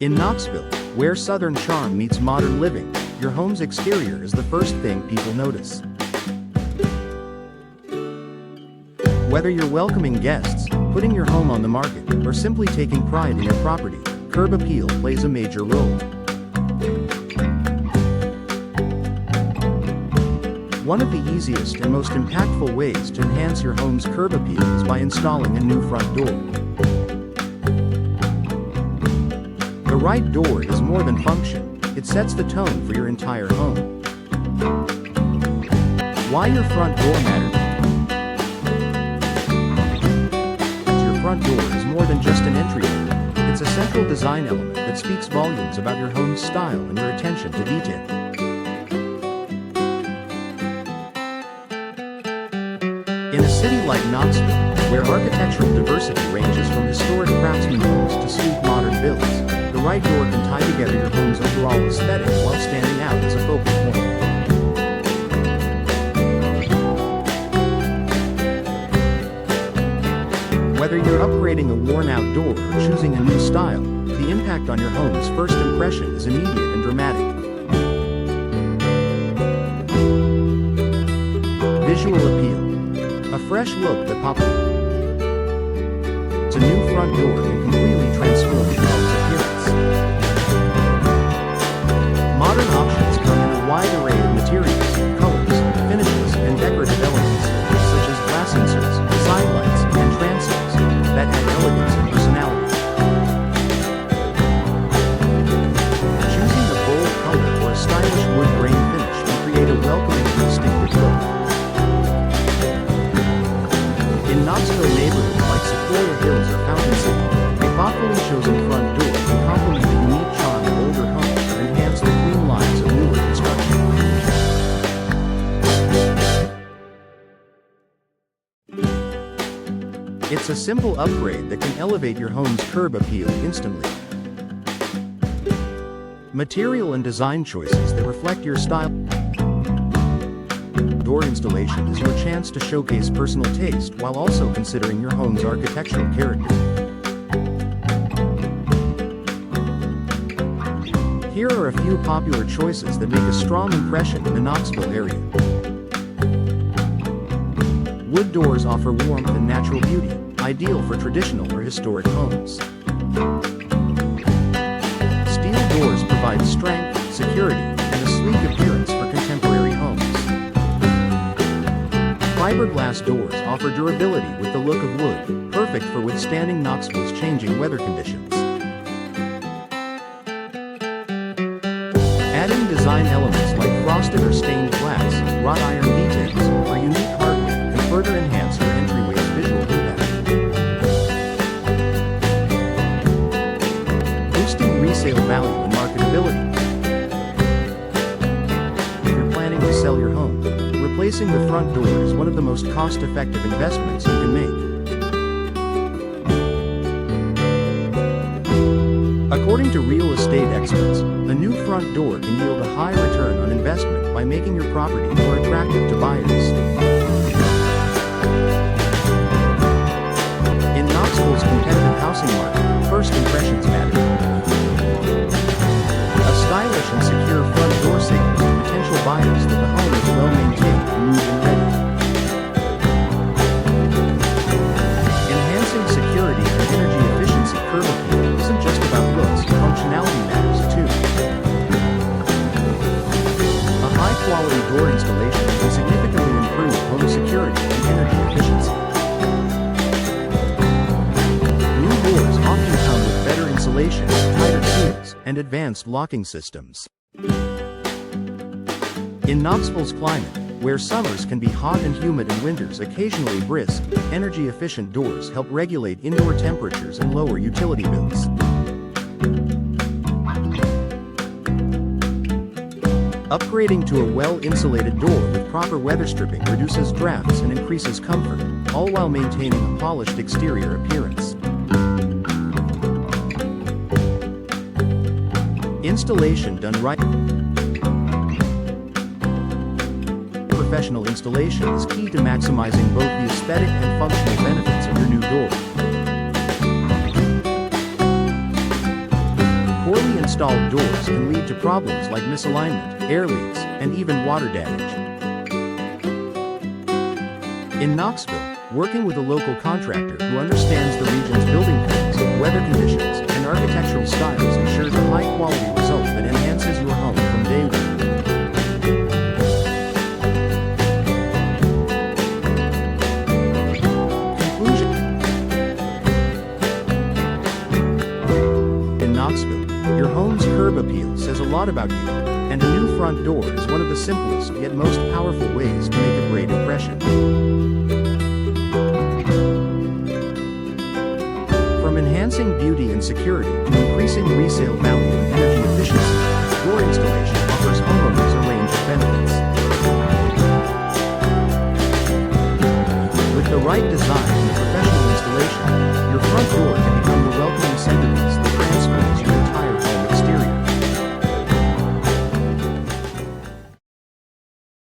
In Knoxville, where Southern charm meets modern living, your home's exterior is the first thing people notice. Whether you're welcoming guests, putting your home on the market, or simply taking pride in your property, curb appeal plays a major role. One of the easiest and most impactful ways to enhance your home's curb appeal is by installing a new front door. The right door is more than function, it sets the tone for your entire home. Why your front door matters? Your front door is more than just an entryway. It's a central design element that speaks volumes about your home's style and your attention to detail. In a city like Knoxville, where architectural diversity ranges from historic craftsman homes to sleek modern builds, the right door can tie together your home's overall aesthetic while standing out as a focal point. Whether you're upgrading a worn-out door or choosing a new style, the impact on your home's first impression is immediate and dramatic. Visual appeal. A fresh look that pops. A new front door can completely transform your home's appearance. Modern options come in a wide array of materials, colors, finishes, and decorative elements, such as glass inserts, side lights, and transoms, that add elegance and personality. Choosing a bold color or a stylish wood grain finish can create a welcoming and distinctive look. In Knoxville neighborhoods like Sequoia Hills or Fountain City, a thoughtfully chosen front door can complement the unique charm of older homes or enhance the clean lines of newer construction. It's a simple upgrade that can elevate your home's curb appeal instantly. Material and design choices that reflect your style. Door installation is your chance to showcase personal taste while also considering your home's architectural character. Here are a few popular choices that make a strong impression in the Knoxville area. Wood doors offer warmth and natural beauty, ideal for traditional or historic homes. Steel doors provide strength, security, and a sleek appearance for contemporary homes. Fiberglass doors offer durability with the look of wood, perfect for withstanding Knoxville's changing weather conditions. Adding design elements like frosted or stained glass, wrought iron details, or unique hardware can further enhance your entryway's visual impact. Boosting resale value and marketability. If you're planning to sell your home, replacing the front door is one of the most cost-effective investments you can make. According to real estate experts, a new front door can yield a high return on investment by making your property more attractive to buyers. In Knoxville's competitive housing market, first impressions matter. A stylish and secure front door signals to potential buyers that the home is well-maintained and move-in ready. Enhancing security and energy efficiency curb appeal isn't just about looks, functionality matters too. A high-quality door installation can significantly improve home security and energy efficiency. New doors often come with better insulation, tighter seals, and advanced locking systems. In Knoxville's climate, where summers can be hot and humid and winters occasionally brisk, energy-efficient doors help regulate indoor temperatures and lower utility bills. Upgrading to a well-insulated door with proper weather stripping reduces drafts and increases comfort, all while maintaining a polished exterior appearance. Installation done right. Professional installation is key to maximizing both the aesthetic and functional benefits of your new door. Poorly installed doors can lead to problems like misalignment, air leaks, and even water damage. In Knoxville, working with a local contractor who understands the region's building codes, weather conditions, and architectural styles ensures a high-quality result that enhances your home from day one. Conclusion. In Knoxville, your home's curb appeal says a lot about you, and a new front door is one of the simplest yet most powerful ways to make a great impression. From enhancing beauty and security to increasing resale value,